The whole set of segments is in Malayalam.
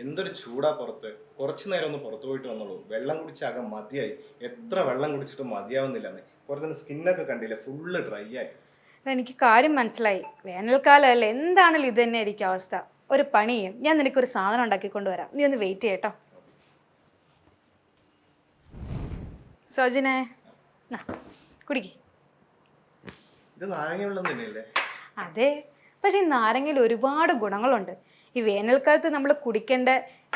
എന്തൊരു ചൂടാ പുറത്ത്. കുറച്ചു നേരം ഒന്ന് പുറത്തു പോയിട്ട് വന്നുള്ളൂ. വെള്ളം കുടിച്ചാകെ മതിയായി. എത്ര വെള്ളം കുടിച്ചിട്ടും മതിയാവുന്നില്ലെന്ന്. കുറച്ച് സ്കിന്നൊക്കെ കണ്ടില്ലേ, ഫുള്ള് ഡ്രൈ ആയി. എനിക്ക് കാര്യം മനസ്സിലായി. വേനൽക്കാലമല്ലേ, എന്താണെങ്കിലും ഇത് തന്നെ ആയിരിക്കും അവസ്ഥ. ഒരു പണി ചെയ്യും, ഞാൻ നിനക്കൊരു സാധനം ഉണ്ടാക്കിക്കൊണ്ട് വരാം. നീ ഒന്ന് വെയിറ്റ് ചെയ്യട്ടോ. സോജിനെ കുടിക്ക്. ഇത് നാരങ്ങ വെള്ളം തന്നെയല്ലേ? അതെ, പക്ഷേ ഈ നാരങ്ങയിൽ ഒരുപാട് ഗുണങ്ങളുണ്ട്. ഈ വേനൽക്കാലത്ത് നമ്മൾ കുടിക്കേണ്ട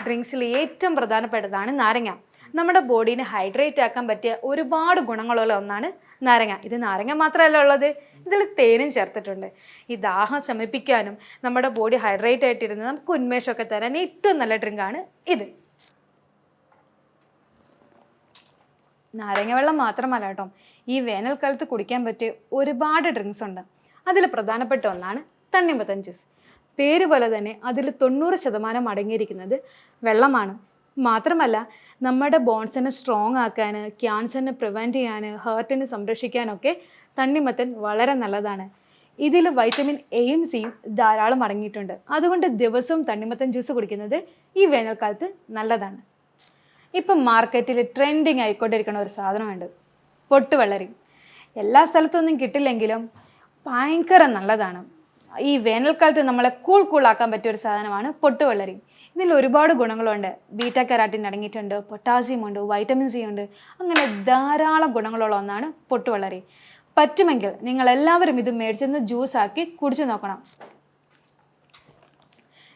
ഡ്രിങ്ക്സിൽ ഏറ്റവും പ്രധാനപ്പെട്ടതാണ് നാരങ്ങ. നമ്മുടെ ബോഡീനെ ഹൈഡ്രേറ്റ് ആക്കാൻ പറ്റിയ ഒരുപാട് ഗുണങ്ങളുള്ള ഒന്നാണ് നാരങ്ങ. ഇത് നാരങ്ങ മാത്രമല്ല ഉള്ളത്, ഇതിൽ തേനും ചേർത്തിട്ടുണ്ട്. ഈ ദാഹം ശമിപ്പിക്കാനും നമ്മുടെ ബോഡി ഹൈഡ്രേറ്റ് ആയിട്ടിരുന്ന് നമുക്ക് ഉന്മേഷമൊക്കെ തരാൻ ഏറ്റവും നല്ല ഡ്രിങ്കാണ് ഇത്. നാരങ്ങ വെള്ളം മാത്രമല്ല കേട്ടോ, ഈ വേനൽക്കാലത്ത് കുടിക്കാൻ പറ്റിയ ഒരുപാട് ഡ്രിങ്ക്സ് ഉണ്ട്. അതിൽ പ്രധാനപ്പെട്ട ഒന്നാണ് തണ്ണിമത്തൻ ജ്യൂസ്. പേര് പോലെ തന്നെ അതിൽ 90% അടങ്ങിയിരിക്കുന്നത് വെള്ളമാണ്. മാത്രമല്ല നമ്മുടെ ബോൺസിനെ സ്ട്രോങ് ആക്കാൻ, ക്യാൻസറിനെ പ്രിവെൻറ്റ് ചെയ്യാൻ, ഹാർട്ടിനെ സംരക്ഷിക്കാനൊക്കെ തണ്ണിമത്തൻ വളരെ നല്ലതാണ്. ഇതിൽ വൈറ്റമിൻ എയും സിയും ധാരാളം അടങ്ങിയിട്ടുണ്ട്. അതുകൊണ്ട് ദിവസവും തണ്ണിമത്തൻ ജ്യൂസ് കുടിക്കുന്നത് ഈ വേനൽക്കാലത്ത് നല്ലതാണ്. ഇപ്പം മാർക്കറ്റിൽ ട്രെൻഡിങ് ആയിക്കൊണ്ടിരിക്കുന്ന ഒരു സാധനമുണ്ട്, പൊട്ടുവെള്ളരി. എല്ലാ സ്ഥലത്തൊന്നും കിട്ടില്ലെങ്കിലും ഭയങ്കര നല്ലതാണ്. ഈ വേനൽക്കാലത്ത് നമ്മളെ കൂളാക്കാൻ പറ്റിയ ഒരു സാധനമാണ് പൊട്ടുവെള്ളരി. ഇതിൽ ഒരുപാട് ഗുണങ്ങളുണ്ട്. ബീറ്റ കരാറ്റിൻ അടങ്ങിയിട്ടുണ്ട്, പൊട്ടാസ്യം ഉണ്ട്, വൈറ്റമിൻ സി ഉണ്ട്. അങ്ങനെ ധാരാളം ഗുണങ്ങളുള്ള ഒന്നാണ് പൊട്ടുവെള്ളരി. പറ്റുമെങ്കിൽ നിങ്ങളെല്ലാവരും ഇത് മേടിച്ചൊന്ന് ജ്യൂസാക്കി കുടിച്ചു നോക്കണം.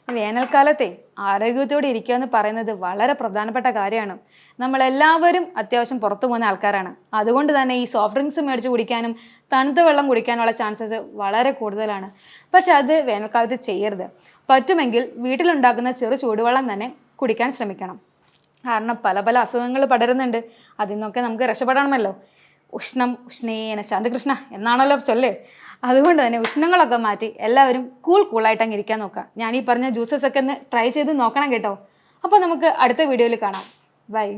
വേനൽക്കാലത്തെ ആരോഗ്യത്തോടെ ഇരിക്കുക എന്ന് പറയുന്നത് വളരെ പ്രധാനപ്പെട്ട കാര്യമാണ്. നമ്മളെല്ലാവരും അത്യാവശ്യം പുറത്തു പോകുന്ന ആൾക്കാരാണ്. അതുകൊണ്ട് തന്നെ ഈ സോഫ്റ്റ് ഡ്രിങ്ക്സ് മേടിച്ച് കുടിക്കാനും തണുത്ത വെള്ളം കുടിക്കാനുള്ള ചാൻസസ് വളരെ കൂടുതലാണ്. പക്ഷെ അത് വേനൽക്കാലത്ത് ചെയ്യരുത്. പറ്റുമെങ്കിൽ വീട്ടിലുണ്ടാക്കുന്ന ചൂടുവെള്ളം തന്നെ കുടിക്കാൻ ശ്രമിക്കണം. കാരണം പല അസുഖങ്ങൾ പടരുന്നുണ്ട്. അതിൽ നിന്നൊക്കെ നമുക്ക് രക്ഷപ്പെടണമല്ലോ. ഉഷ്ണം ഉഷ്ണേന ശാന്തകൃഷ്ണ എന്നാണല്ലോ ചൊല്ല്. അതുകൊണ്ട് തന്നെ ഉഷ്ണങ്ങളൊക്കെ മാറ്റി എല്ലാവരും കൂളായിട്ട് അങ്ങ് ഇരിക്കാൻ നോക്കുക. ഞാൻ ഈ പറഞ്ഞ ജ്യൂസസ് ഒക്കെ ഒന്ന് ട്രൈ ചെയ്ത് നോക്കണം കേട്ടോ. അപ്പോൾ നമുക്ക് അടുത്ത വീഡിയോയിൽ കാണാം. ബൈ.